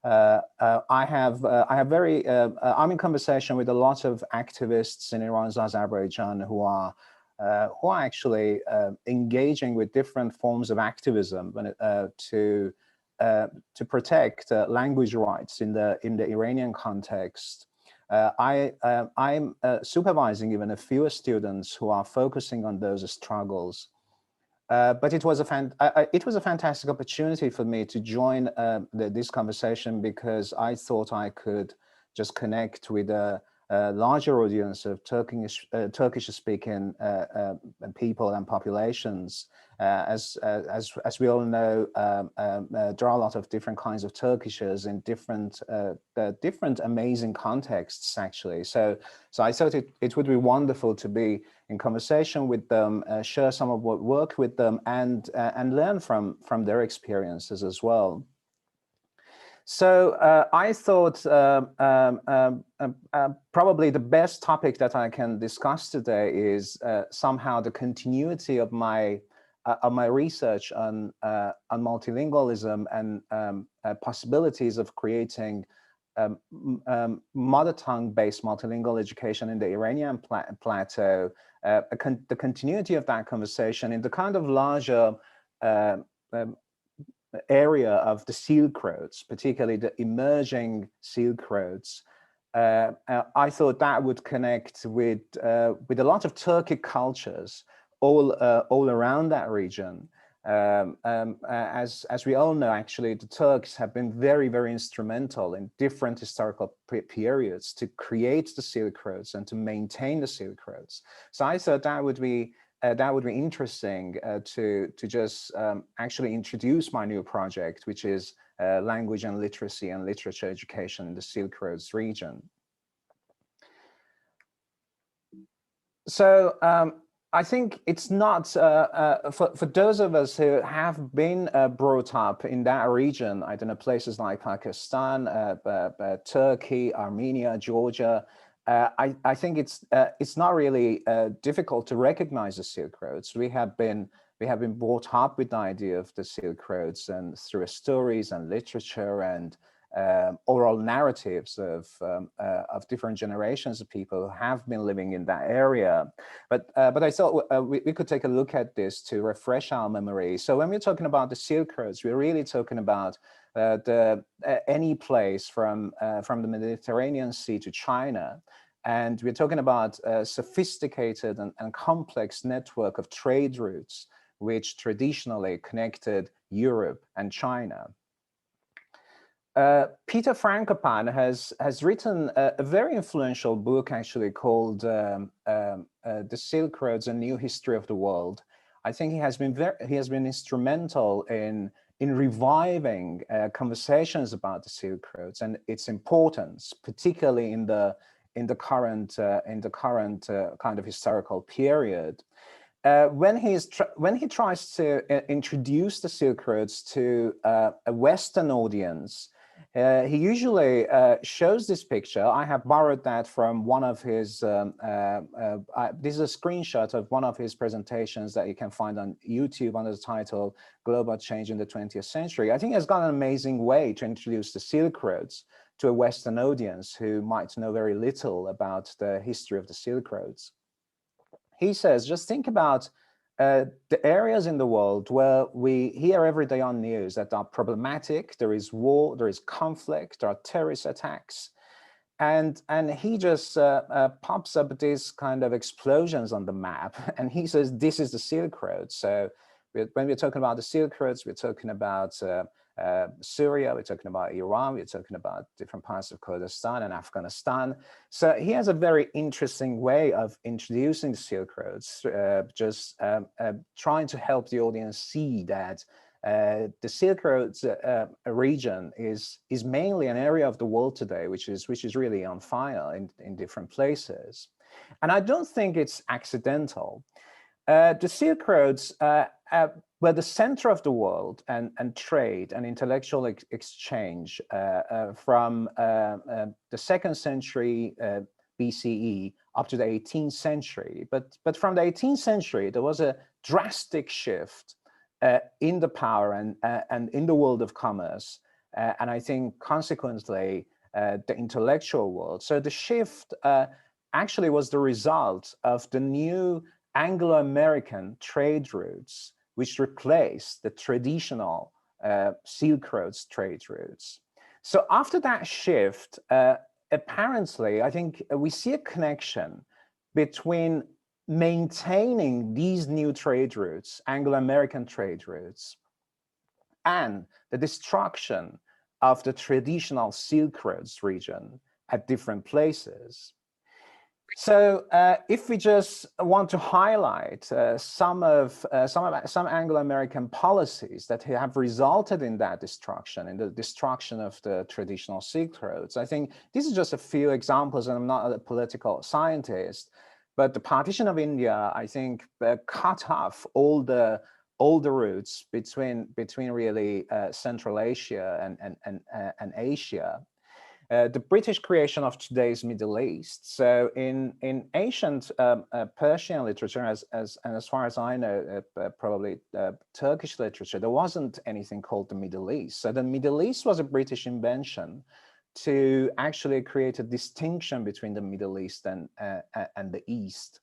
I'm in conversation with a lot of activists in Iran's Azerbaijan who are actually engaging with different forms of activism to protect language rights in the Iranian context. I'm supervising even a few students who are focusing on those struggles. But it was a fantastic opportunity for me to join this conversation, because I thought I could just connect with a larger audience of Turkish-speaking people and populations. As we all know, there are a lot of different kinds of Turkishers in different amazing contexts, actually. So I thought it would be wonderful to be in conversation with them, share some of what worked with them, and learn from their experiences as well. So I thought probably the best topic that I can discuss today is somehow the continuity of my research on multilingualism and possibilities of creating mother tongue-based multilingual education in the Iranian plateau. The continuity of that conversation in the kind of larger area of the Silk Roads, particularly the emerging Silk Roads. I thought that would connect with a lot of Turkic cultures all around that region. As we all know, actually, the Turks have been very, very instrumental in different historical periods to create the Silk Roads and to maintain the Silk Roads. So I thought that would be interesting to just actually introduce my new project, which is language and literacy and literature education in the Silk Roads region. So I think it's not, for those of us who have been brought up in that region, I don't know, places like Pakistan, Turkey, Armenia, Georgia, I think it's not really difficult to recognize the Silk Roads. We have been brought up with the idea of the Silk Roads and through stories and literature and oral narratives of different generations of people who have been living in that area. But I thought we could take a look at this to refresh our memory. So when we're talking about the Silk Roads, we're really talking about any place from the Mediterranean Sea to China. And we're talking about a sophisticated and complex network of trade routes, which traditionally connected Europe and China. Peter Frankopan has written a very influential book, actually, called The Silk Roads: A New History of the World. I think he has been instrumental in reviving conversations about the Silk Roads and its importance, particularly in the current kind of historical period. When he tries to introduce the Silk Roads to a Western audience, he usually shows this picture. I have borrowed that from one of his, this is a screenshot of one of his presentations that you can find on YouTube under the title, Global Change in the 20th Century. I think it's got an amazing way to introduce the Silk Roads to a Western audience who might know very little about the history of the Silk Roads. He says, just think about the areas in the world where we hear every day on news that are problematic. There is war, there is conflict, there are terrorist attacks. And he just pops up these kind of explosions on the map. And he says, this is the Silk Road. So when we're talking about the Silk Roads, we're talking about Syria, we're talking about Iran, we're talking about different parts of Kurdistan and Afghanistan. So he has a very interesting way of introducing the Silk Roads, just trying to help the audience see that the Silk Roads region is mainly an area of the world today, which is really on fire in different places. And I don't think it's accidental. The Silk Roads were the center of the world and trade and intellectual exchange from the 2nd century BCE up to the 18th century. But from the 18th century, there was a drastic shift in the power and in the world of commerce and I think consequently the intellectual world. So the shift actually was the result of the new Anglo-American trade routes, which replaced the traditional Silk Road's trade routes. So after that shift, apparently, I think we see a connection between maintaining these new trade routes, Anglo-American trade routes, and the destruction of the traditional Silk Roads region at different places. So if we just want to highlight some Anglo-American policies that have resulted in that destruction, in the destruction of the traditional Silk Roads, I think these are just a few examples, and I'm not a political scientist, but the partition of India, I think, cut off all the routes between really Central Asia and Asia. The British creation of today's Middle East. So in ancient Persian literature, and as far as I know, probably Turkish literature, there wasn't anything called the Middle East. So the Middle East was a British invention to actually create a distinction between the Middle East and the East.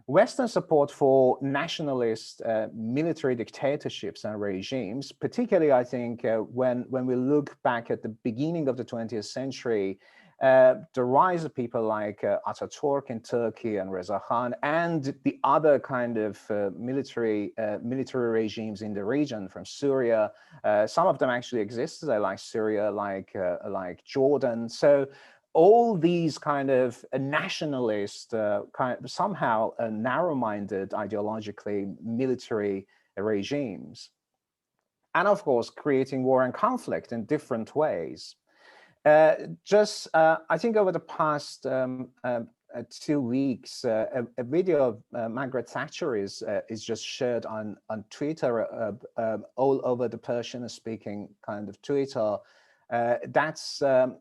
Western support for nationalist military dictatorships and regimes, particularly, I think, when we look back at the beginning of the 20th century, the rise of people like Ataturk in Turkey and Reza Khan, and the other kind of military regimes in the region, from Syria. Some of them actually existed, like Syria, like Jordan. So all these kind of nationalist, somehow narrow-minded, ideologically military regimes, and of course creating war and conflict in different ways. I think over the past 2 weeks, a video of Margaret Thatcher is just shared on Twitter, all over the Persian-speaking kind of Twitter. That's a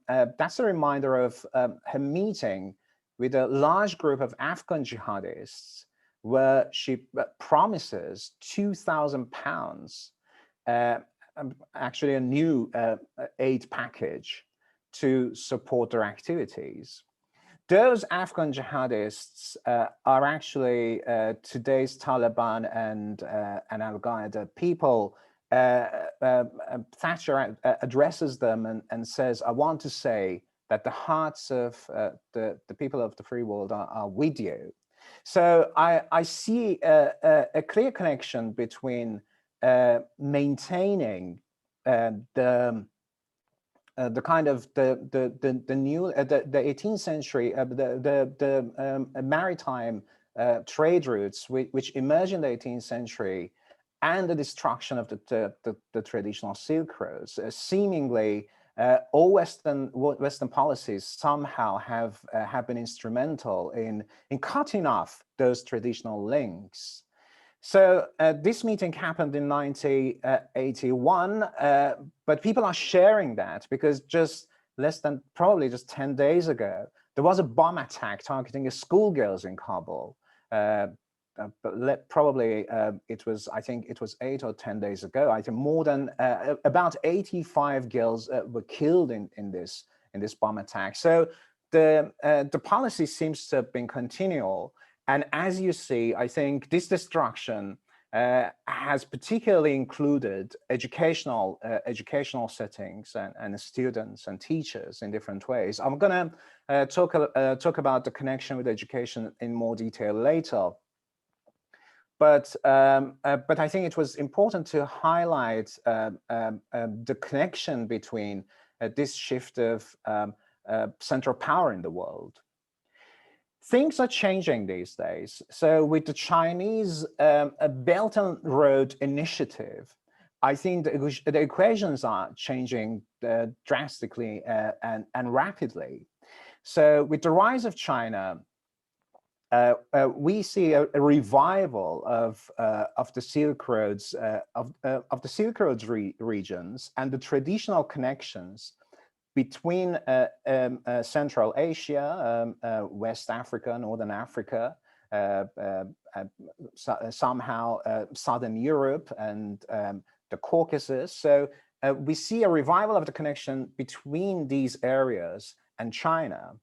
reminder of her meeting with a large group of Afghan jihadists, where she promises £2,000, actually a new aid package to support their activities. Those Afghan jihadists are actually today's Taliban and Al-Qaeda people. Thatcher addresses them and says, "I want to say that the hearts of the people of the free world are with you." So I see a clear connection between maintaining the kind of the new the 18th century the maritime trade routes which emerged in the 18th century, and the destruction of the traditional Silk Roads. Seemingly, all Western policies somehow have been instrumental in cutting off those traditional links. So this meeting happened in 1981, but people are sharing that because just probably just 10 days ago, there was a bomb attack targeting schoolgirls in Kabul. But probably I think it was 8 or 10 days ago. I think more than about 85 girls were killed in this bomb attack. So the policy seems to have been continual. And as you see, I think this destruction has particularly included educational settings and students and teachers in different ways. I'm going to talk about the connection with education in more detail later. But I think it was important to highlight the connection between this shift of central power in the world. Things are changing these days. So with the Chinese Belt and Road Initiative, I think the equations are changing drastically and rapidly. So with the rise of China, we see a revival of the Silk Roads of the Silk Roads regions and the traditional connections between Central Asia, West Africa, Northern Africa, somehow Southern Europe and the Caucasus. So we see a revival of the connection between these areas and China.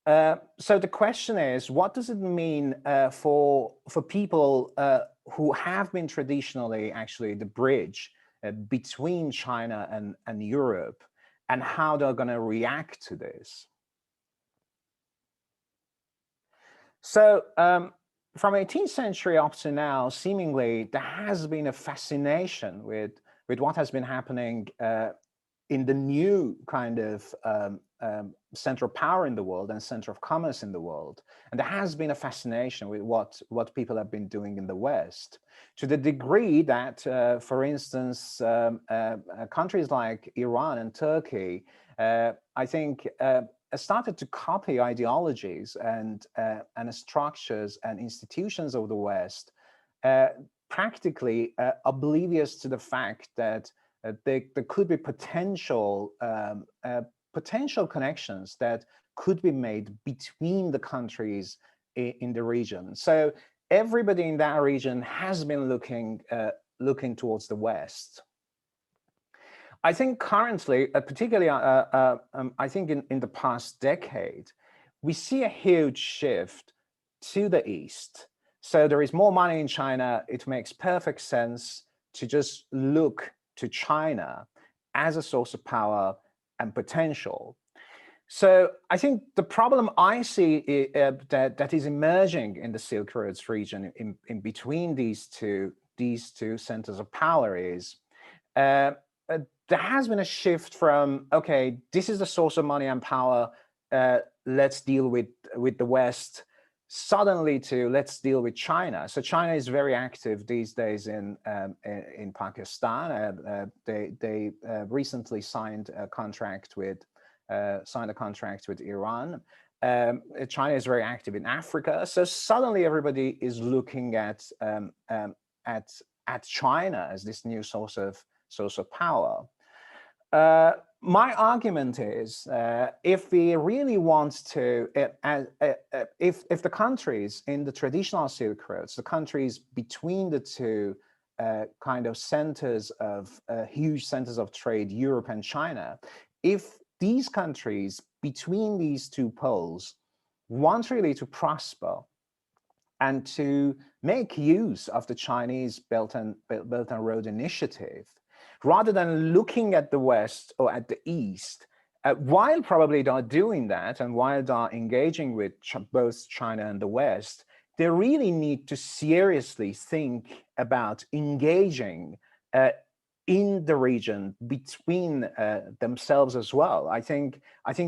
So the question is, what does it mean for people who have been traditionally actually the bridge between China and Europe, and how they're going to react to this? So from 18th century up to now, seemingly there has been a fascination with what has been happening in the new kind of center of power in the world and center of commerce in the world. And there has been a fascination with what people have been doing in the West, to the degree that, for instance, countries like Iran and Turkey, I think, started to copy ideologies and structures and institutions of the West, practically oblivious to the fact that there could be potential connections that could be made between the countries in the region. So everybody in that region has been looking towards the West. I think currently, particularly, I think in the past decade, we see a huge shift to the East. So there is more money in China. It makes perfect sense to just look to China as a source of power and potential. So I think the problem I see that is emerging in the Silk Roads region, in between these two centers of power, is there has been a shift from, okay, this is the source of money and power, let's deal with the West, suddenly to let's deal with China. So China is very active these days in Pakistan. They recently signed a contract with Iran. China is very active in Africa. So suddenly everybody is looking at China as this new source of power. My argument is, if we really want to, if the countries in the traditional Silk Roads, the countries between the two kind of centers of huge centers of trade, Europe and China, if these countries between these two poles want really to prosper and to make use of the Chinese Belt and Road Initiative, rather than looking at the West or at the East, while probably they're doing that and while they're engaging with both China and the West, they really need to seriously think about engaging in the region between themselves as well. I think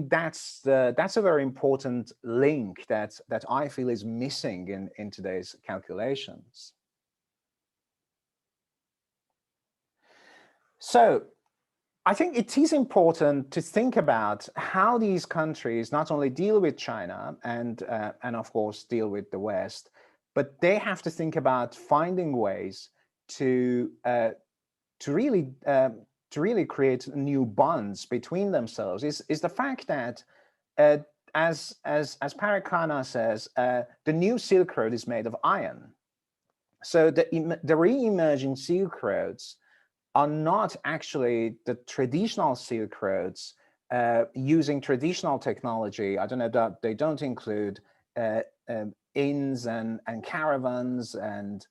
that's a very important link that I feel is missing in today's calculations. So I think it is important to think about how these countries not only deal with China and of course deal with the West, but they have to think about finding ways to really create new bonds between themselves. Is the fact that as Parakana says, the new Silk Road is made of iron. So the re-emerging Silk Roads are not actually the traditional Silk Roads using traditional technology. I don't know that they don't include inns and caravans and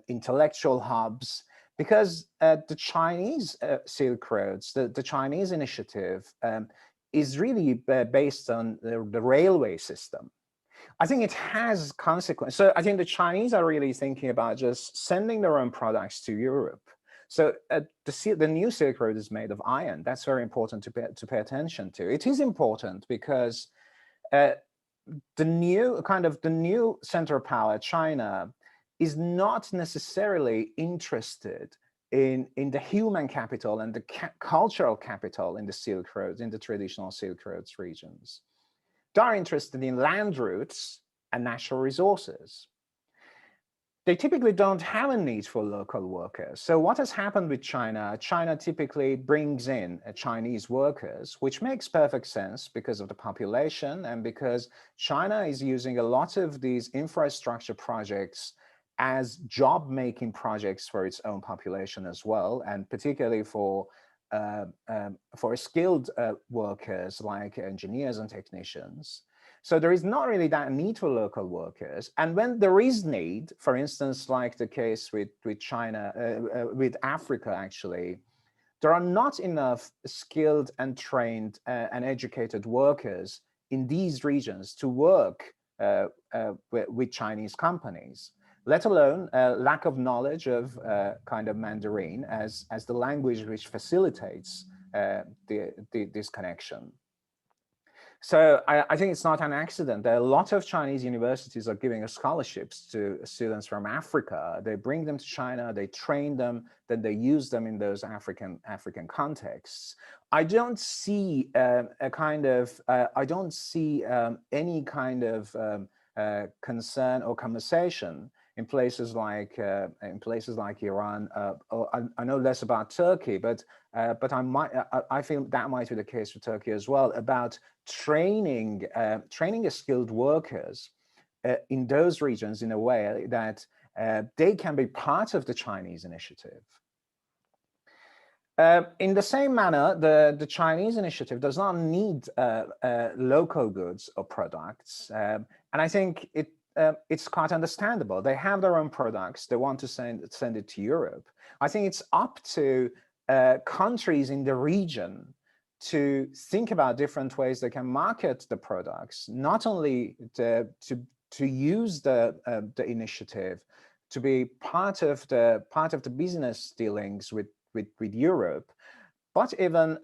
intellectual hubs, because the Chinese Silk Roads, the Chinese initiative, is really based on the railway system. I think it has consequences. So I think the Chinese are really thinking about just sending their own products to Europe. So the new Silk Road is made of iron. That's very important to pay attention to. It is important because the new center of power, China, is not necessarily interested in the human capital and the cultural capital in the Silk Roads, in the traditional Silk Roads regions. They're interested in land routes and natural resources. They typically don't have a need for local workers. So what has happened with China? China typically brings in Chinese workers, which makes perfect sense because of the population and because China is using a lot of these infrastructure projects as job-making projects for its own population as well, and particularly for skilled workers like engineers and technicians. So there is not really that need for local workers. And when there is need, for instance, like the case with China, with Africa actually, there are not enough skilled and trained and educated workers in these regions to work with Chinese companies, let alone lack of knowledge of kind of Mandarin as the language which facilitates this connection. So I think it's not an accident that a lot of Chinese universities are giving scholarships to students from Africa. They bring them to China, they train them, then they use them in those African contexts. I don't see any kind of concern or conversation in places like Iran. I know less about Turkey, but I feel that might be the case for Turkey as well, about training skilled workers in those regions in a way that they can be part of the Chinese initiative. In the same manner, the Chinese initiative does not need local goods or products, and I think it's quite understandable. They have their own products. They want to send it to Europe. I think it's up to countries in the region to think about different ways they can market the products, not only to use the initiative to be part of the business dealings with Europe, but even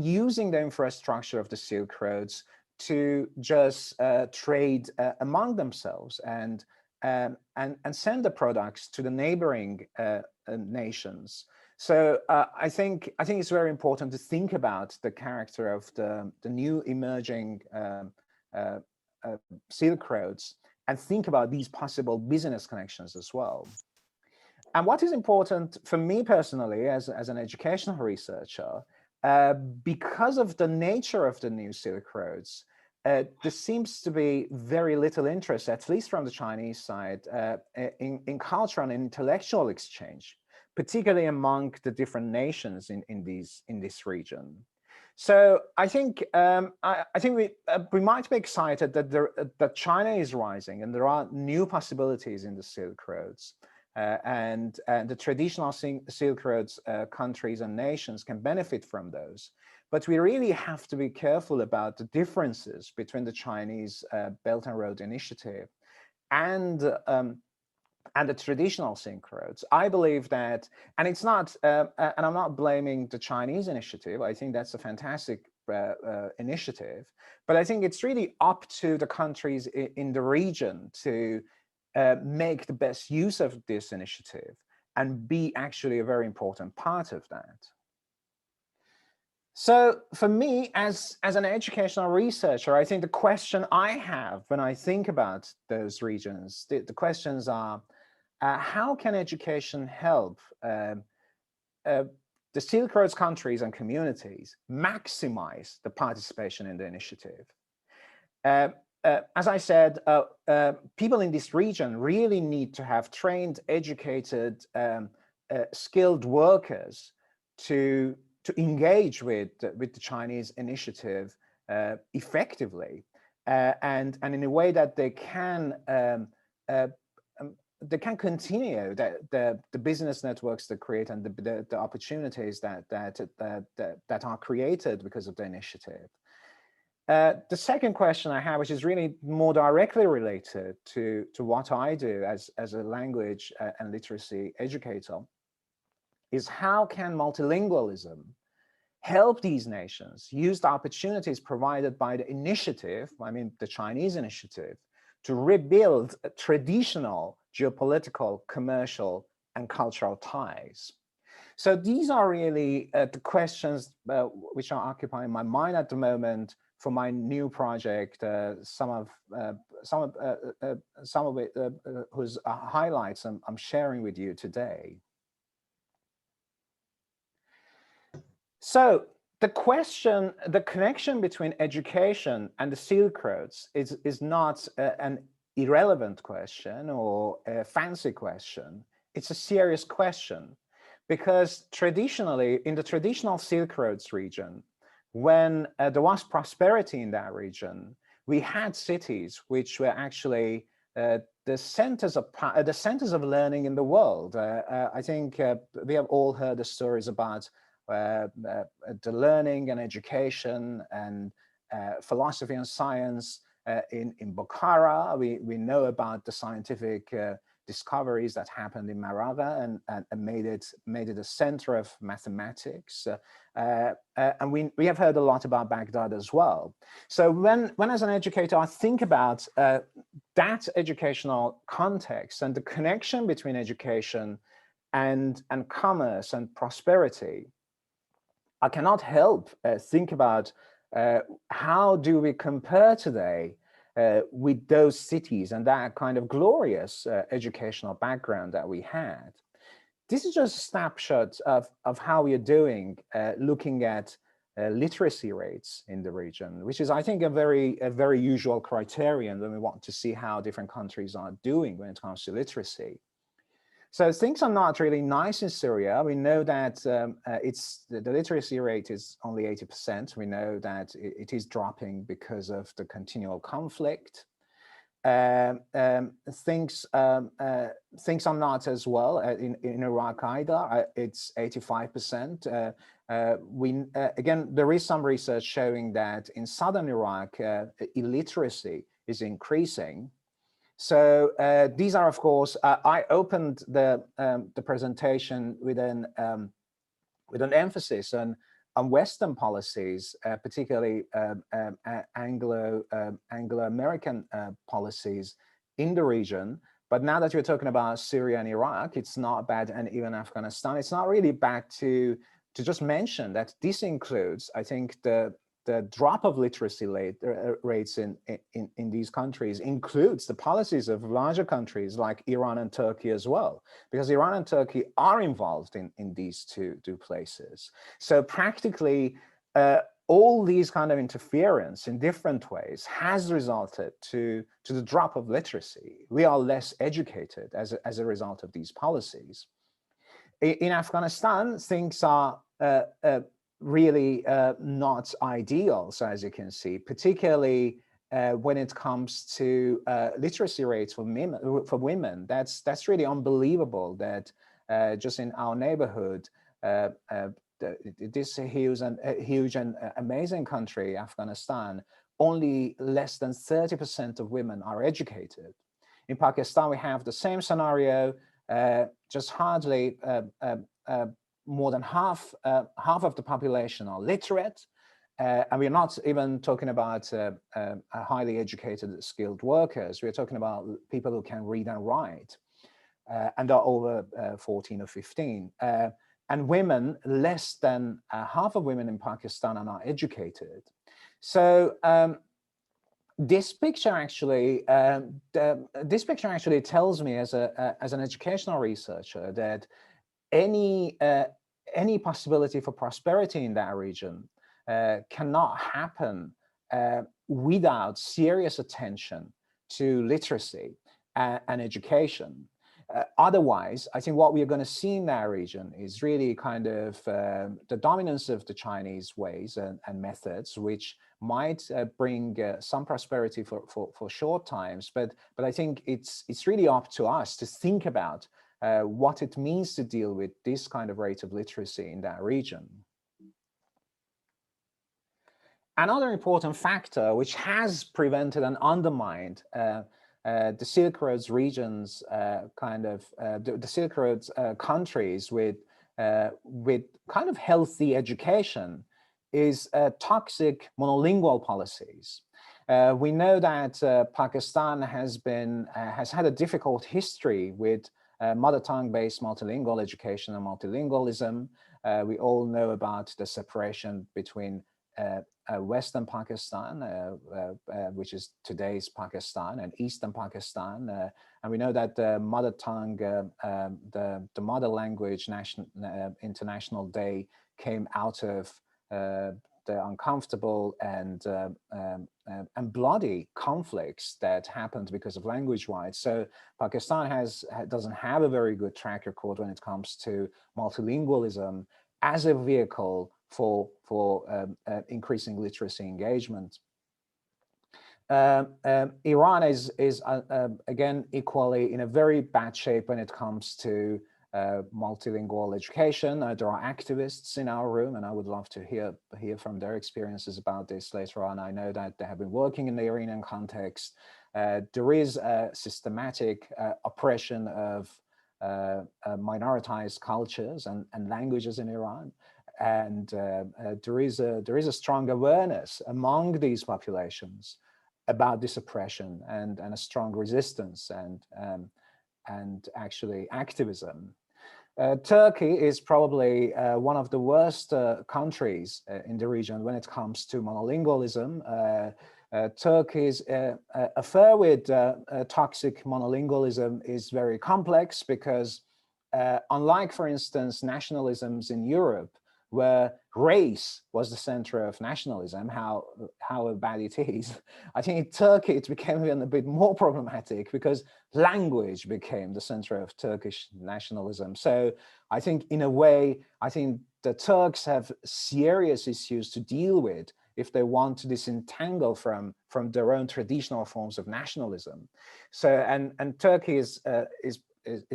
using the infrastructure of the Silk Roads to just trade among themselves and send the products to the neighboring nations. So I think it's very important to think about the character of the new emerging Silk Roads and think about these possible business connections as well. And what is important for me personally as an educational researcher, because of the nature of the new Silk Roads, there seems to be very little interest, at least from the Chinese side, in cultural and intellectual exchange, particularly among the different nations in this region. So I think we might be excited that China is rising and there are new possibilities in the Silk Roads. And the traditional Silk Roads countries and nations can benefit from those. But we really have to be careful about the differences between the Chinese Belt and Road Initiative and the traditional Silk Roads. I believe that, and it's not, and I'm not blaming the Chinese initiative. I think that's a fantastic initiative. But I think it's really up to the countries in the region to make the best use of this initiative and be actually a very important part of that. So for me, as an educational researcher, I think the question I have when I think about those regions, the questions are, how can education help the Silk Roads countries and communities maximize the participation in the initiative? As I said, people in this region really need to have trained, educated, skilled workers to engage with the Chinese initiative effectively, and in a way that they can continue the business networks they create and the opportunities that are created because of the initiative. The second question I have, which is really more directly related to what I do as a language and literacy educator, is how can multilingualism help these nations use the opportunities provided by the initiative, I mean the Chinese initiative, to rebuild traditional geopolitical, commercial, and cultural ties. So these are really the questions which are occupying my mind at the moment for my new project. Some of it, whose highlights I'm sharing with you today. So the connection between education and the Silk Roads is not an irrelevant question or a fancy question. It's a serious question, because traditionally, in the traditional Silk Roads region, when there was prosperity in that region, we had cities which were actually the centers of learning in the world. I think we have all heard the stories about the learning and education and philosophy and science in Bukhara. We know about the scientific discoveries that happened in Maragha and made it a center of mathematics. And we have heard a lot about Baghdad as well. So when as an educator, I think about that educational context and the connection between education and commerce and prosperity, I cannot help think about how do we compare today with those cities and that kind of glorious educational background that we had. This is just a snapshot of how we are doing, looking at literacy rates in the region, which is, I think, a very usual criterion when we want to see how different countries are doing when it comes to literacy. So things are not really nice in Syria. We know that the literacy rate is only 80%. We know that it is dropping because of the continual conflict. Things are not as well in Iraq either. It's 85%. Again, there is some research showing that in southern Iraq, illiteracy is increasing. So these are, of course, I opened the presentation with an emphasis on Western policies, particularly Anglo-American policies in the region. But now that you're talking about Syria and Iraq, it's not bad, and even Afghanistan, it's not really bad to just mention that this includes, I think, the drop of literacy rates in these countries includes the policies of larger countries like Iran and Turkey as well, because Iran and Turkey are involved in these two places. So practically, all these kind of interference in different ways has resulted to the drop of literacy. We are less educated as a result of these policies. In Afghanistan, things are really not ideal, so as you can see, particularly when it comes to literacy rates for women. That's really unbelievable that just in our neighborhood, this huge and amazing country, Afghanistan, only less than 30% of women are educated. In Pakistan, we have the same scenario, just hardly more than half of the population are literate, and we're not even talking about highly educated, skilled workers. We're talking about people who can read and write, and are over 14 or 15. And women, less than half of women in Pakistan are not educated. So this picture actually tells me, as an educational researcher, that any possibility for prosperity in that region cannot happen without serious attention to literacy and education. Otherwise, I think what we are going to see in that region is really kind of the dominance of the Chinese ways and methods, which might bring some prosperity for short times. But I think it's really up to us to think about what it means to deal with this kind of rate of literacy in that region. Another important factor which has prevented and undermined the Silk Road's regions, the Silk Road's countries with kind of healthy education is toxic monolingual policies. We know that Pakistan has had a difficult history with mother tongue-based multilingual education and multilingualism. We all know about the separation between Western Pakistan, which is today's Pakistan, and Eastern Pakistan, and we know that the mother tongue, the mother language International Day came out of the uncomfortable and bloody conflicts that happened because of language rights. So Pakistan doesn't have a very good track record when it comes to multilingualism as a vehicle for increasing literacy engagement. Iran is again equally in a very bad shape when it comes to multilingual education. There are activists in our room, and I would love to hear from their experiences about this later on. I know that they have been working in the Iranian context. There is a systematic oppression of minoritized cultures and languages in Iran, and there is a strong awareness among these populations about this oppression and a strong resistance and actually activism. Turkey is probably one of the worst countries in the region when it comes to monolingualism. Turkey's affair with toxic monolingualism is very complex because unlike, for instance, nationalisms in Europe, where race was the center of nationalism, how bad it is. I think in Turkey it became even a bit more problematic because language became the center of Turkish nationalism. So I think in a way, I think the Turks have serious issues to deal with if they want to disentangle from their own traditional forms of nationalism. So and Turkey is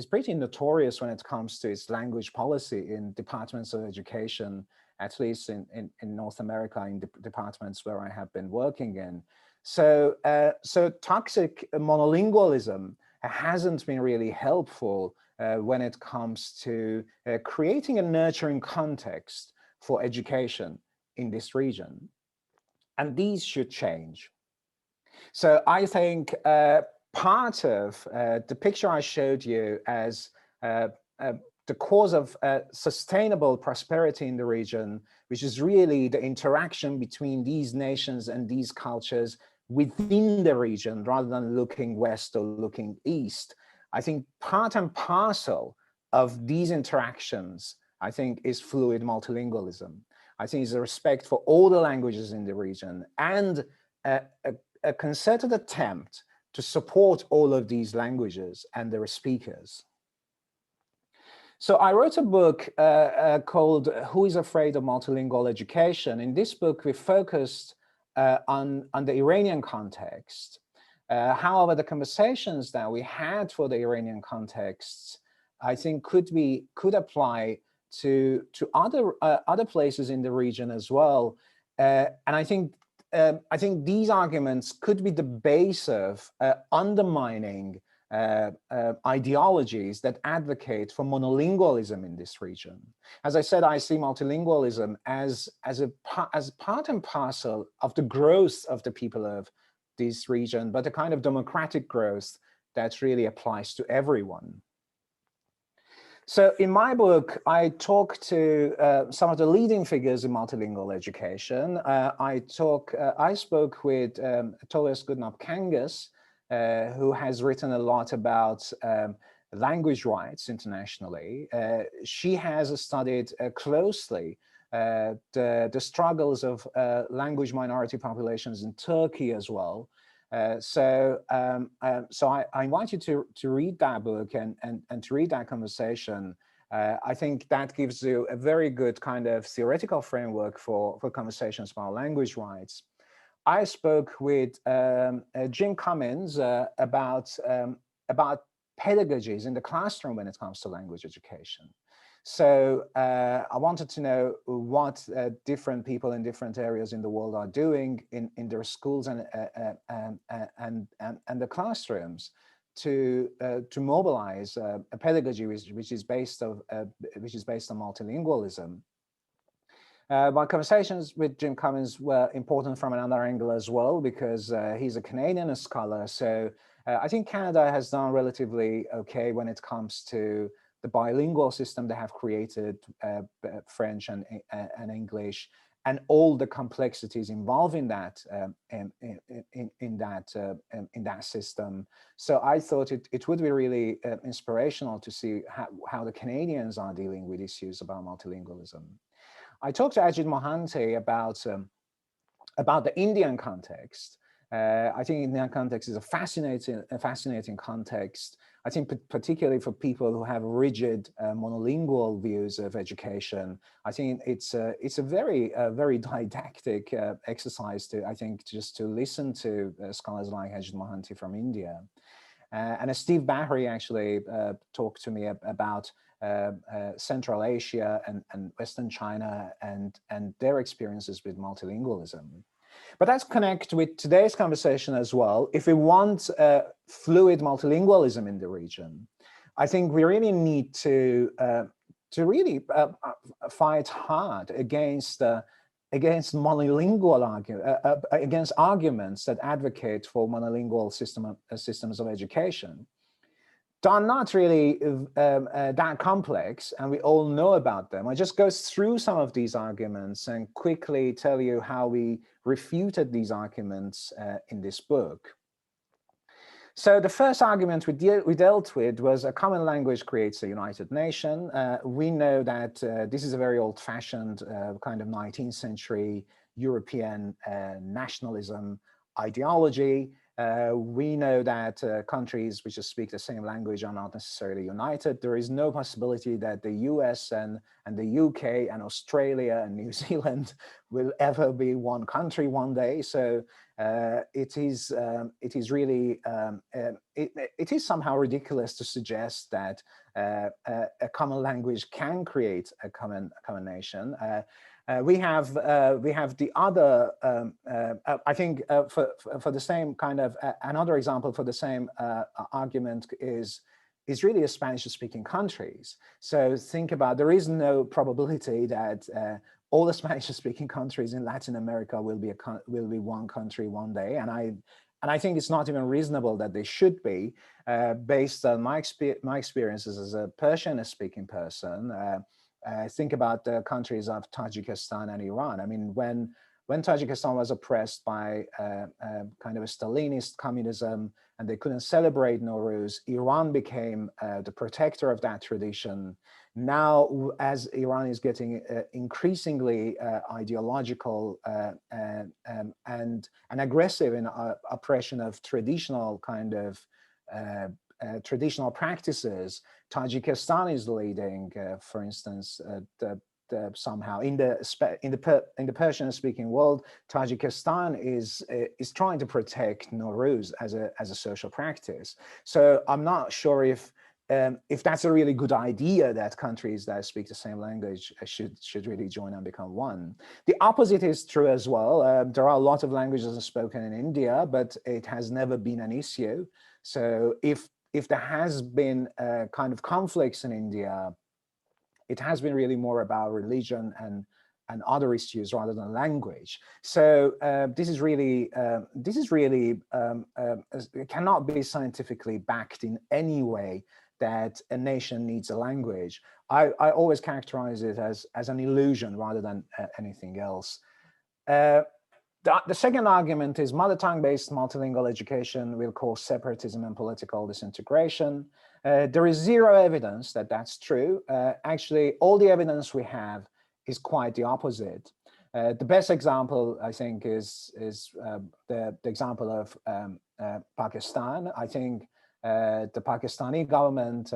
pretty notorious when it comes to its language policy in departments of education, at least in North America, in the departments where I have been working in. So, so toxic monolingualism hasn't been really helpful when it comes to creating a nurturing context for education in this region. And these should change. So I think part of the picture I showed you as the cause of sustainable prosperity in the region, which is really the interaction between these nations and these cultures within the region rather than looking west or looking east. I think part and parcel of these interactions, I think, is fluid multilingualism. I think it's a respect for all the languages in the region and a concerted attempt to support all of these languages and their speakers. So I wrote a book called Who is Afraid of Multilingual Education? In this book, we focused on the Iranian context. However, the conversations that we had for the Iranian contexts, I think could apply to other places in the region as well. And I think these arguments could be the base of undermining ideologies that advocate for monolingualism in this region. As I said, I see multilingualism as part and parcel of the growth of the people of this region, but a kind of democratic growth that really applies to everyone. So in my book, I talk to some of the leading figures in multilingual education. I spoke with Toles Goodenough-Kangas, who has written a lot about language rights internationally. She has studied closely the struggles of language minority populations in Turkey as well. So I invite you to read that book and to read that conversation. I think that gives you a very good kind of theoretical framework for conversations about language rights. I spoke with Jim Cummins about pedagogies in the classroom when it comes to language education. So I wanted to know what different people in different areas in the world are doing in their schools and the classrooms to mobilize a pedagogy which is based on multilingualism. My conversations with Jim Cummins were important from another angle as well, because he's a Canadian scholar. So I think Canada has done relatively okay when it comes to the bilingual system they have created, French and English, and all the complexities involved in that in that system. So I thought it would be really inspirational to see how the Canadians are dealing with issues about multilingualism. I talked to Ajit Mohanty about the Indian context. I think Indian context is a fascinating context. I think particularly for people who have rigid monolingual views of education, I think it's a very didactic exercise to, I think, just to listen to scholars like Ajit Mohanty from India. And Steve Bahri actually talked to me about Central Asia and Western China and their experiences with multilingualism. But that's connect with today's conversation as well. If we want fluid multilingualism in the region, I think we really need to really fight hard against monolingual against arguments that advocate for monolingual systems of education. They're not really that complex, and we all know about them. I just go through some of these arguments and quickly tell you how we refuted these arguments in this book. So the first argument we dealt with was a common language creates a united nation. We know that this is a very old-fashioned kind of 19th century European nationalism ideology. We know that countries which speak the same language are not necessarily united. There is no possibility that the US and the UK and Australia and New Zealand will ever be one country one day. So it is really it is somehow ridiculous to suggest that a common language can create a common nation. We have the other, I think for the same kind of, another example for the same argument is really Spanish-speaking countries. So think about, there is no probability that all the Spanish-speaking countries in Latin America will be one country one day, and I think it's not even reasonable that they should be, based on my experiences as a Persian-speaking person. Think about the countries of Tajikistan and Iran. I mean, when Tajikistan was oppressed by kind of a Stalinist communism and they couldn't celebrate Nowruz, Iran became the protector of that tradition. Now, as Iran is getting increasingly ideological and aggressive in oppression of traditional kind of traditional practices, Tajikistan is leading, for instance, somehow in the Persian-speaking world, Tajikistan is trying to protect Nowruz as a social practice. So I'm not sure if that's a really good idea that countries that speak the same language should really join and become one. The opposite is true as well. There are a lot of languages spoken in India, but it has never been an issue. So if there has been kind of conflicts in India, it has been really more about religion and other issues rather than language. So this is really it cannot be scientifically backed in any way that a nation needs a language. I always characterize it as an illusion rather than anything else. The second argument is mother tongue-based multilingual education will cause separatism and political disintegration. There is zero evidence that that's true. Actually, all the evidence we have is quite the opposite. The best example, I think, is the example of Pakistan. I think the Pakistani government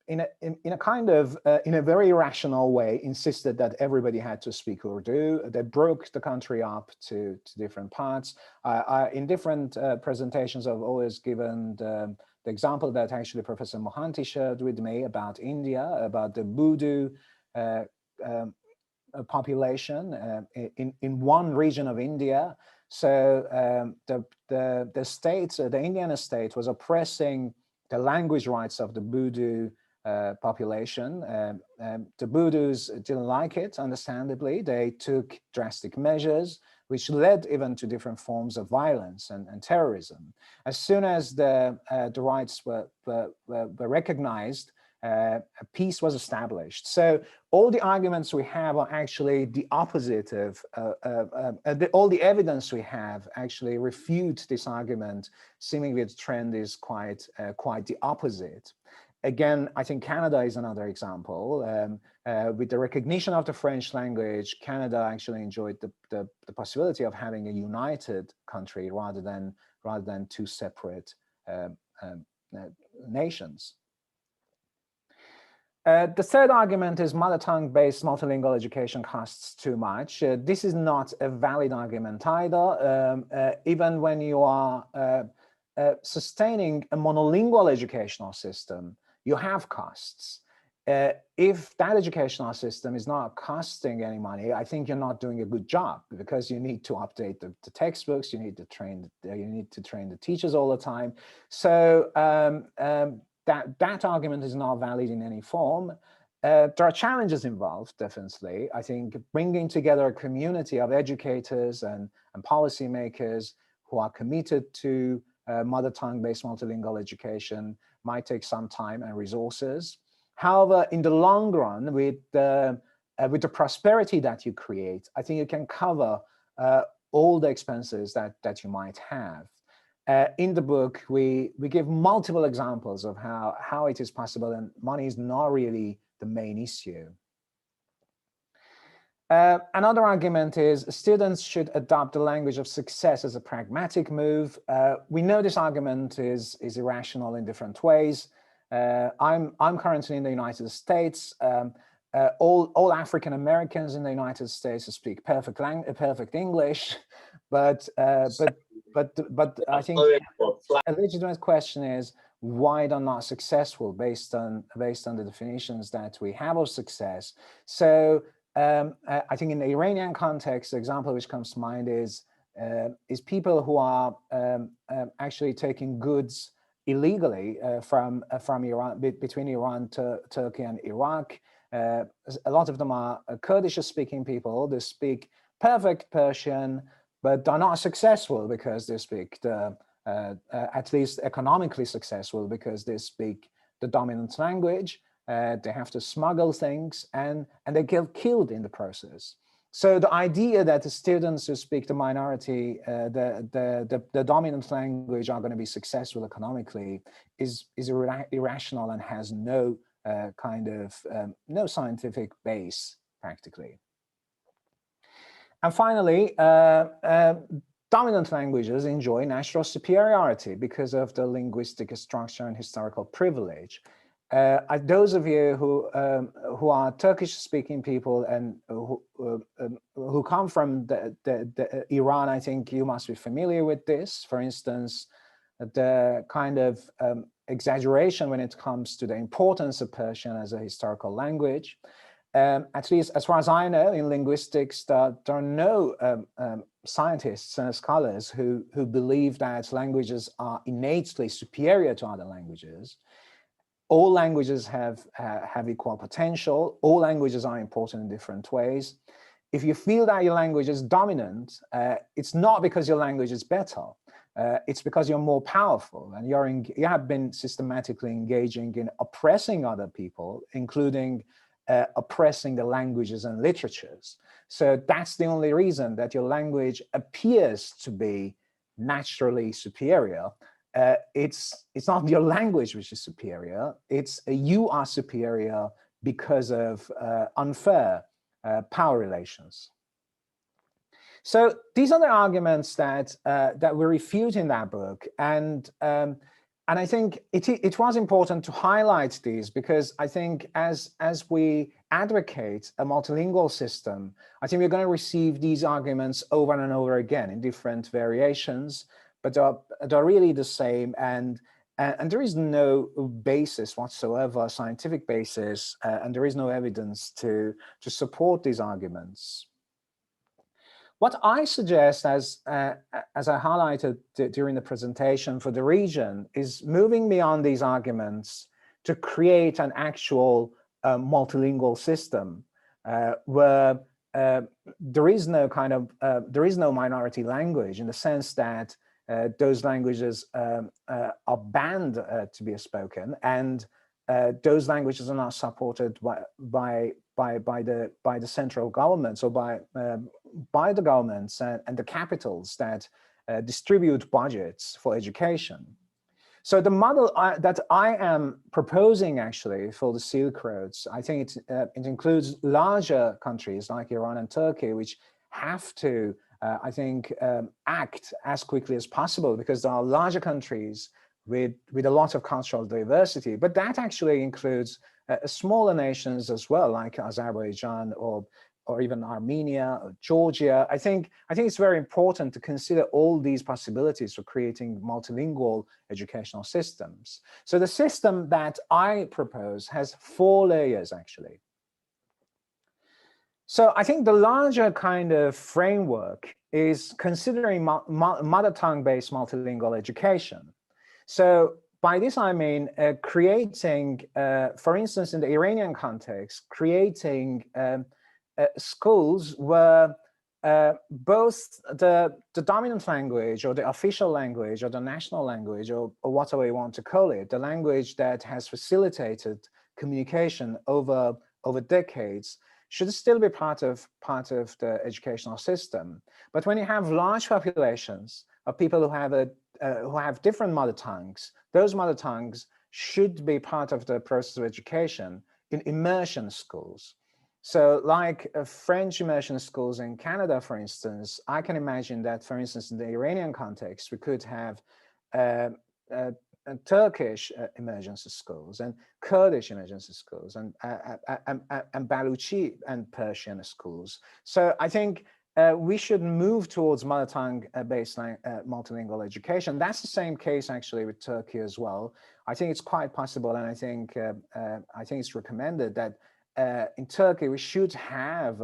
in a very rational way insisted that everybody had to speak Urdu. They broke the country up to different parts. In different presentations, I've always given the example that actually Professor Mohanty shared with me about India, about the Boodoo population in one region of India. So the state, the Indian state, was oppressing the language rights of the Boodoo population. The Boodoos didn't like it, understandably. They took drastic measures, which led even to different forms of violence and terrorism. As soon as the rights were recognized, peace was established. So all the arguments we have are actually the opposite of, all the evidence we have actually refute this argument. Seemingly the trend is quite the opposite. Again, I think Canada is another example. With the recognition of the French language, Canada actually enjoyed the possibility of having a united country rather than two separate nations. The third argument is mother tongue-based multilingual education costs too much. This is not a valid argument either. Even when you are sustaining a monolingual educational system, you have costs. If that educational system is not costing any money, I think you're not doing a good job, because you need to update the textbooks, you need to train the teachers all the time. So that argument is not valid in any form. There are challenges involved, definitely. I think bringing together a community of educators and policymakers who are committed to mother tongue-based multilingual education might take some time and resources. However, in the long run, with the prosperity that you create, I think you can cover all the expenses that you might have. In the book, we give multiple examples of how it is possible, and money is not really the main issue. Another argument is students should adopt the language of success as a pragmatic move. We know this argument is irrational in different ways. I'm currently in the United States. All African Americans in the United States speak perfect English, but I think a legitimate question is why they're not successful based on the definitions that we have of success. So I think in the Iranian context, the example which comes to mind is people who are actually taking goods illegally from Iran, between Iran, Turkey, and Iraq. A lot of them are Kurdish-speaking people. They speak perfect Persian, but they're not successful because they speak at least economically successful because they speak the dominant language. They have to smuggle things, and they get killed in the process. So the idea that the students who speak the minority, the dominant language, are going to be successful economically is irrational and has no no scientific base practically. And finally, dominant languages enjoy natural superiority because of the linguistic structure and historical privilege. Those of you who are Turkish-speaking people and who come from the Iran, I think you must be familiar with this. For instance, the kind of exaggeration when it comes to the importance of Persian as a historical language. At least as far as I know, in linguistics, there are no scientists and scholars who believe that languages are innately superior to other languages. All languages have equal potential. All languages are important in different ways. If you feel that your language is dominant, it's not because your language is better. It's because you're more powerful, and you have been systematically engaging in oppressing other people, including oppressing the languages and literatures. So that's the only reason that your language appears to be naturally superior. It's not your language which is superior. It's you are superior because of unfair power relations. So these are the arguments that we refute in that book, and I think it was important to highlight these because I think as we advocate a multilingual system, I think we're going to receive these arguments over and over again in different variations, but they're really the same, and there is no basis whatsoever, scientific basis, and there is no evidence to support these arguments. What I suggest, as I highlighted during the presentation for the region, is moving beyond these arguments to create an actual multilingual system where there is no minority language, in the sense that those languages are banned to be spoken, and those languages are not supported by the central governments or by the governments and the capitals that distribute budgets for education. So the model that I am proposing actually for the Silk Roads, I think it includes larger countries like Iran and Turkey, which have to, I think, act as quickly as possible, because there are larger countries with a lot of cultural diversity. But that actually includes smaller nations as well, like Azerbaijan or even Armenia or Georgia. I think it's very important to consider all these possibilities for creating multilingual educational systems. So the system that I propose has 4 layers actually. So I think the larger kind of framework is considering mother tongue-based multilingual education. So by this, I mean creating, for instance, in the Iranian context, creating schools where both the dominant language or the official language or the national language or whatever you want to call it, the language that has facilitated communication over decades, should still be part of the educational system. But when you have large populations of people who have different mother tongues, those mother tongues should be part of the process of education in immersion schools. So like French immersion schools in Canada, for instance, I can imagine that, for instance, in the Iranian context, we could have Turkish emergency schools and Kurdish emergency schools and Baluchi and Persian schools. So I think we should move towards mother tongue-based multilingual education. That's the same case actually with Turkey as well. I think it's quite possible, and I think it's recommended that in Turkey we should have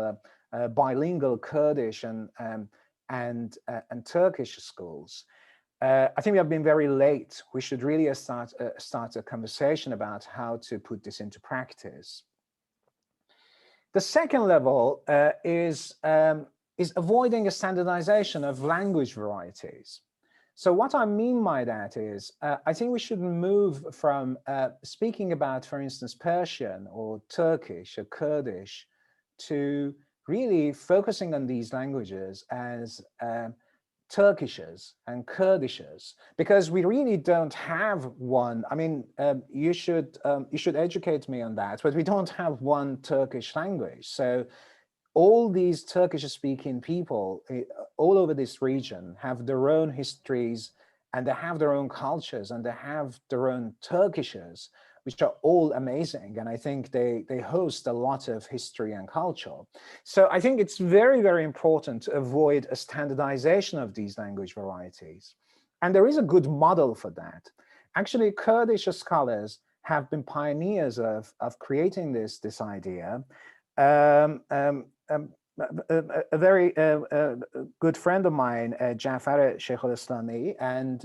bilingual Kurdish and Turkish schools. I think we have been very late. We should really start a conversation about how to put this into practice. The second level is avoiding a standardization of language varieties. So what I mean by that is, I think we should move from speaking about, for instance, Persian or Turkish or Kurdish to really focusing on these languages as Turkishes and Kurdishes, because we really don't have one. I mean, you should educate me on that, but we don't have one Turkish language. So all these Turkish-speaking people all over this region have their own histories, and they have their own cultures, and they have their own Turkishes, which are all amazing. And I think they host a lot of history and culture. So I think it's very, very important to avoid a standardization of these language varieties. And there is a good model for that. Actually, Kurdish scholars have been pioneers of creating this idea. A very good friend of mine, Jafar Sheikh al-Islami, and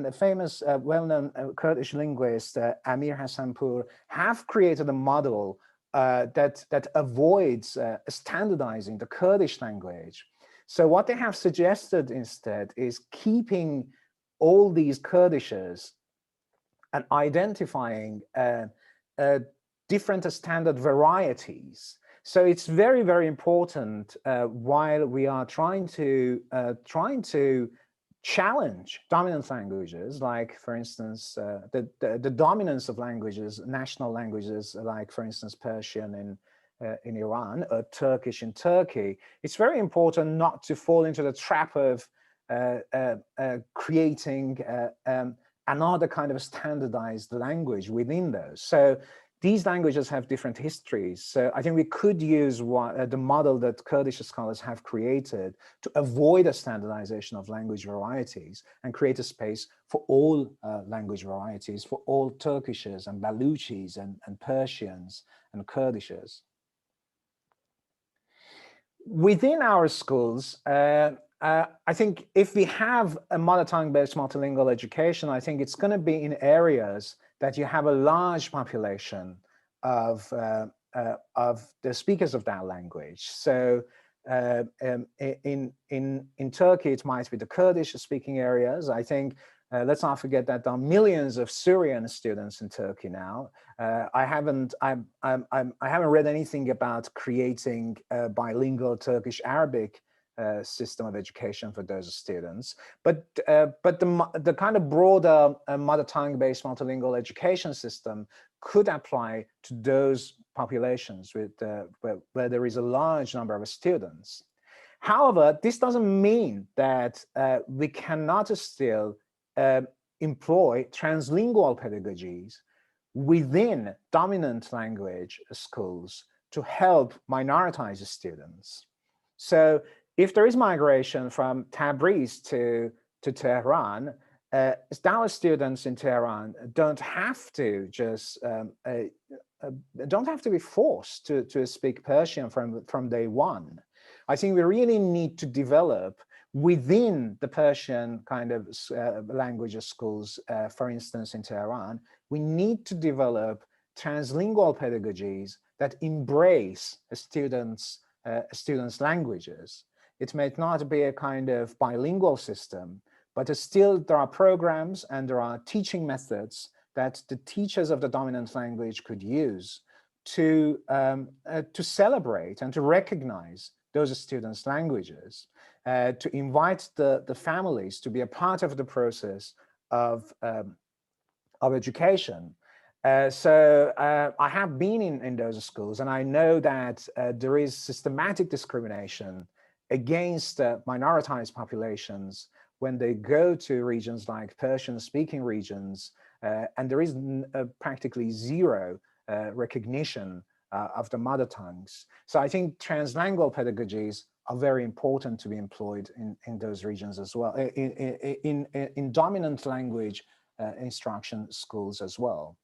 the famous, well-known Kurdish linguist, Amir Hassanpour, have created a model that avoids standardizing the Kurdish language. So what they have suggested instead is keeping all these Kurdishes and identifying different standard varieties. So it's very, very important while we are trying to challenge dominant languages, like, for instance, the dominance of languages, national languages, like, for instance, Persian in Iran or Turkish in Turkey. It's very important not to fall into the trap of creating another kind of standardized language within those. So these languages have different histories. So I think we could use the model that Kurdish scholars have created to avoid a standardization of language varieties and create a space for all language varieties, for all Turkishes and Baluchis and Persians and Kurdishes. Within our schools, I think if we have a mother tongue-based multilingual education, I think it's going to be in areas that you have a large population of the speakers of that language. So in Turkey, it might be the Kurdish-speaking areas. I think let's not forget that there are millions of Syrian students in Turkey now. I haven't read anything about creating bilingual Turkish-Arabic system of education for those students. But the kind of broader mother tongue-based multilingual education system could apply to those populations with, where there is a large number of students. However, this doesn't mean that we cannot still employ translingual pedagogies within dominant language schools to help minoritized students. So if there is migration from Tabriz to Tehran, our students in Tehran don't have to just don't have to be forced to speak Persian from day one. I think we really need to develop within the Persian kind of language schools, for instance, in Tehran, we need to develop translingual pedagogies that embrace students' languages. It may not be a kind of bilingual system, but still there are programs and there are teaching methods that the teachers of the dominant language could use to celebrate and to recognize those students' languages, to invite the families to be a part of the process of education. So I have been in those schools, and I know that there is systematic discrimination against minoritized populations when they go to regions like Persian-speaking regions, and there is practically zero recognition of the mother tongues. So I think translingual pedagogies are very important to be employed in those regions as well, in dominant language instruction schools as well.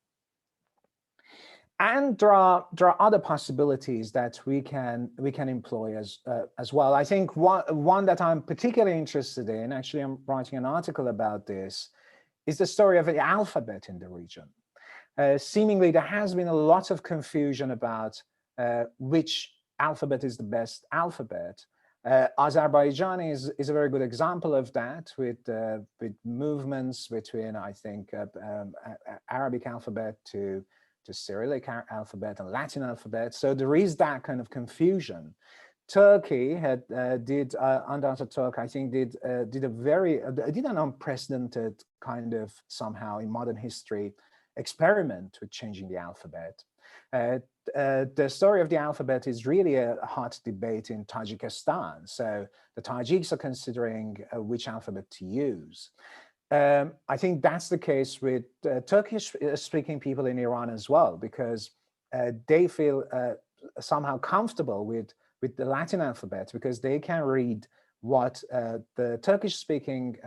And there are other possibilities that we can employ as well. I think one that I'm particularly interested in, actually I'm writing an article about this, is the story of the alphabet in the region. Seemingly there has been a lot of confusion about which alphabet is the best alphabet. Azerbaijan is a very good example of that, with movements between, I think, Arabic alphabet to Cyrillic alphabet and Latin alphabet. So there is that kind of confusion. Turkey did under Ataturk, I think, did an unprecedented kind of, somehow in modern history, experiment with changing the alphabet. The story of the alphabet is really a hot debate in Tajikistan. So the Tajiks are considering which alphabet to use. I think that's the case with Turkish-speaking people in Iran as well, because they feel somehow comfortable with the Latin alphabet, because they can read what the Turkish-speaking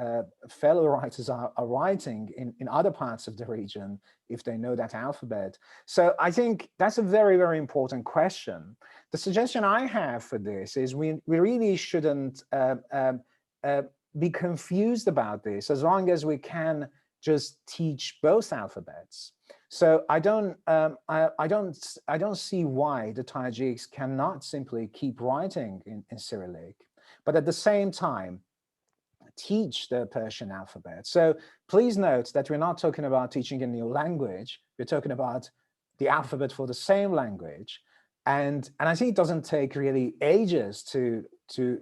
fellow writers are writing in other parts of the region, if they know that alphabet. So I think that's a very, very important question. The suggestion I have for this is we really shouldn't be confused about this, as long as we can just teach both alphabets. So I don't see why the Tajiks cannot simply keep writing in Cyrillic, but at the same time teach the Persian alphabet. So please note that we're not talking about teaching a new language. We're talking about the alphabet for the same language. And I think it doesn't take really ages to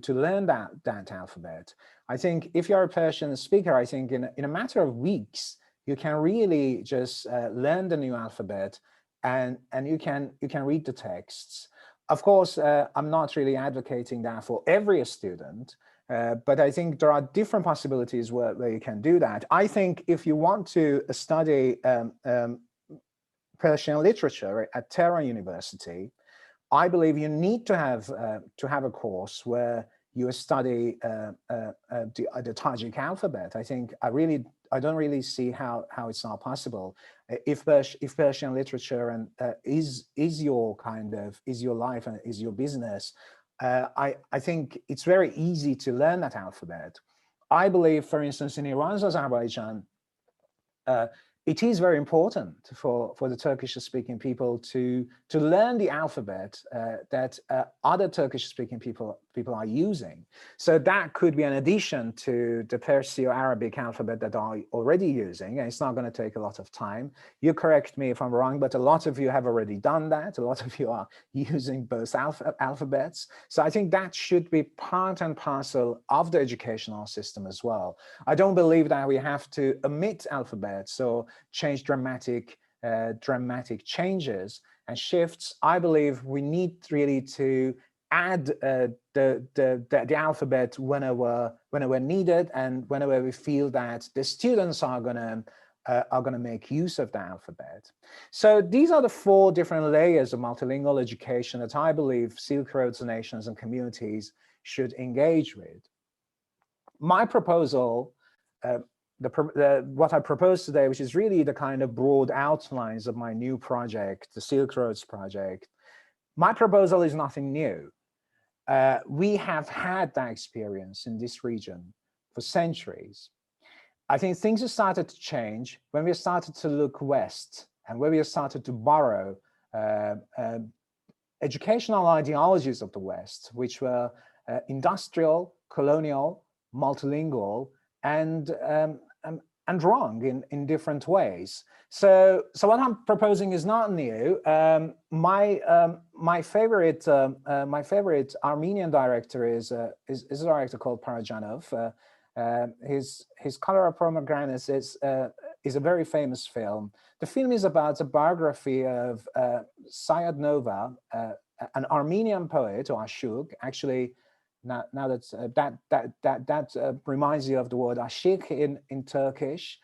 learn that alphabet. I think if you're a Persian speaker, I think in a matter of weeks, you can really just learn the new alphabet, and you can read the texts. Of course, I'm not really advocating that for every student, but I think there are different possibilities where you can do that. I think if you want to study Persian literature at Tehran University, I believe you need to have a course where you study the Tajik alphabet. I think I don't really see how it's not possible. If Persian literature and is your life and is your business, I think it's very easy to learn that alphabet. I believe, for instance, in Iran's Azerbaijan, it is very important for the Turkish-speaking people to learn the alphabet that other Turkish-speaking people are using. So that could be an addition to the Perso-Arabic alphabet that I'm already using, and it's not going to take a lot of time. You correct me if I'm wrong, but a lot of you have already done that. A lot of you are using both alphabets. So I think that should be part and parcel of the educational system as well. I don't believe that we have to omit alphabets or change dramatic changes and shifts. I believe we need really to add the alphabet whenever needed, and whenever we feel that the students are gonna make use of the alphabet. So these are the 4 different layers of multilingual education that I believe Silk Road's nations and communities should engage with. My proposal, what I propose today, which is really the kind of broad outlines of my new project, the Silk Roads project, my proposal is nothing new. We have had that experience in this region for centuries. I think things have started to change when we started to look west and when we started to borrow educational ideologies of the West, which were industrial, colonial, multilingual, and wrong in different ways. So what I'm proposing is not new. My favorite Armenian director is a director called Parajanov. His Color of Pomegranates is a very famous film. The film is about a biography of Sayed Nova, an Armenian poet, or ashuk. Actually, now that reminds you of the word ashik in Turkish,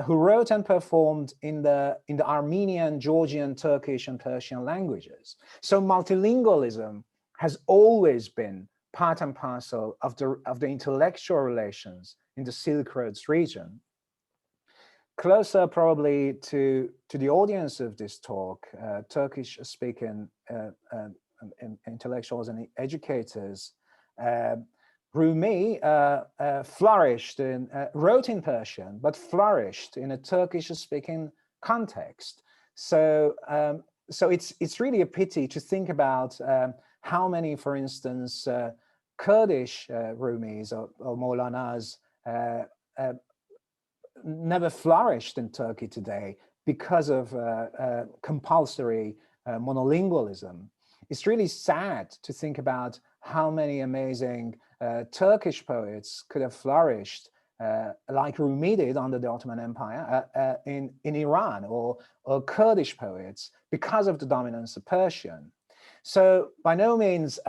who wrote and performed in the Armenian, Georgian, Turkish, and Persian languages. So multilingualism has always been part and parcel of the intellectual relations in the Silk Roads region. Closer probably to the audience of this talk, Turkish-speaking intellectuals and educators, Rumi flourished wrote in Persian, but flourished in a Turkish-speaking context. So it's really a pity to think about how many, for instance, Kurdish Rumis or Maulanas never flourished in Turkey today because of compulsory monolingualism. It's really sad to think about how many amazing Turkish poets could have flourished like Rumi did under the Ottoman Empire in Iran, or Kurdish poets because of the dominance of Persian. So by no means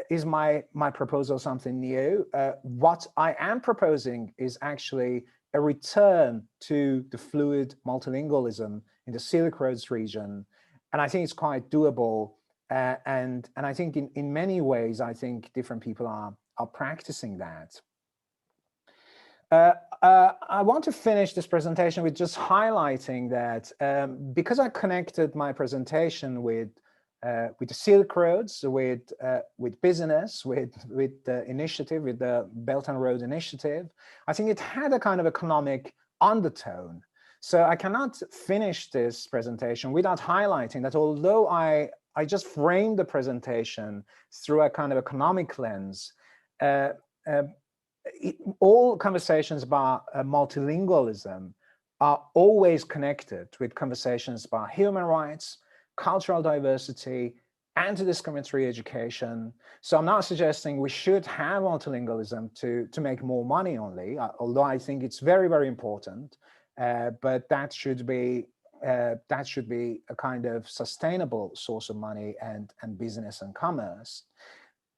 is my proposal something new. What I am proposing is actually a return to the fluid multilingualism in the Silk Roads region, and I think it's quite doable. And I think in many ways, I think different people are practicing that. I want to finish this presentation with just highlighting that because I connected my presentation with the Silk Roads, with business, with the initiative, with the Belt and Road Initiative, I think it had a kind of economic undertone. So I cannot finish this presentation without highlighting that although I just framed the presentation through a kind of economic lens, all conversations about multilingualism are always connected with conversations about human rights, cultural diversity, anti-discriminatory education. So I'm not suggesting we should have multilingualism to make more money only, although I think it's very, very important. But that should be a kind of sustainable source of money and business and commerce.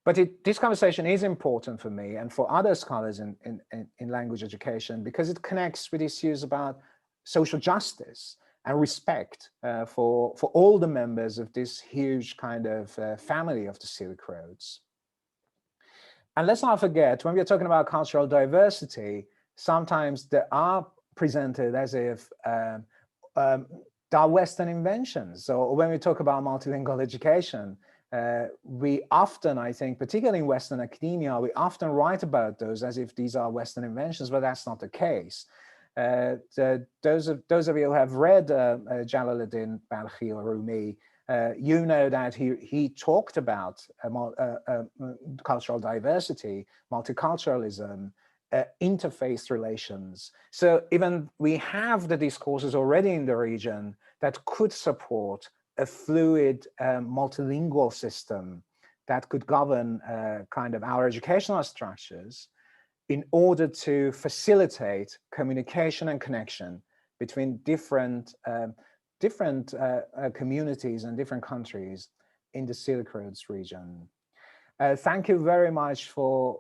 But this conversation is important for me and for other scholars in language education because it connects with issues about social justice and respect for all the members of this huge kind of family of the Silk Roads. And let's not forget, when we're talking about cultural diversity, sometimes they are presented as if they are Western inventions. So when we talk about multilingual education, we often, I think, particularly in Western academia, we often write about those as if these are Western inventions, but that's not the case. Those of you who have read Jalaluddin Balkhi or Rumi, you know that he talked about cultural diversity, multiculturalism, interfaith relations. So even we have the discourses already in the region that could support a fluid multilingual system that could govern kind of our educational structures in order to facilitate communication and connection between different communities and different countries in the Silk Roads region. Thank you very much for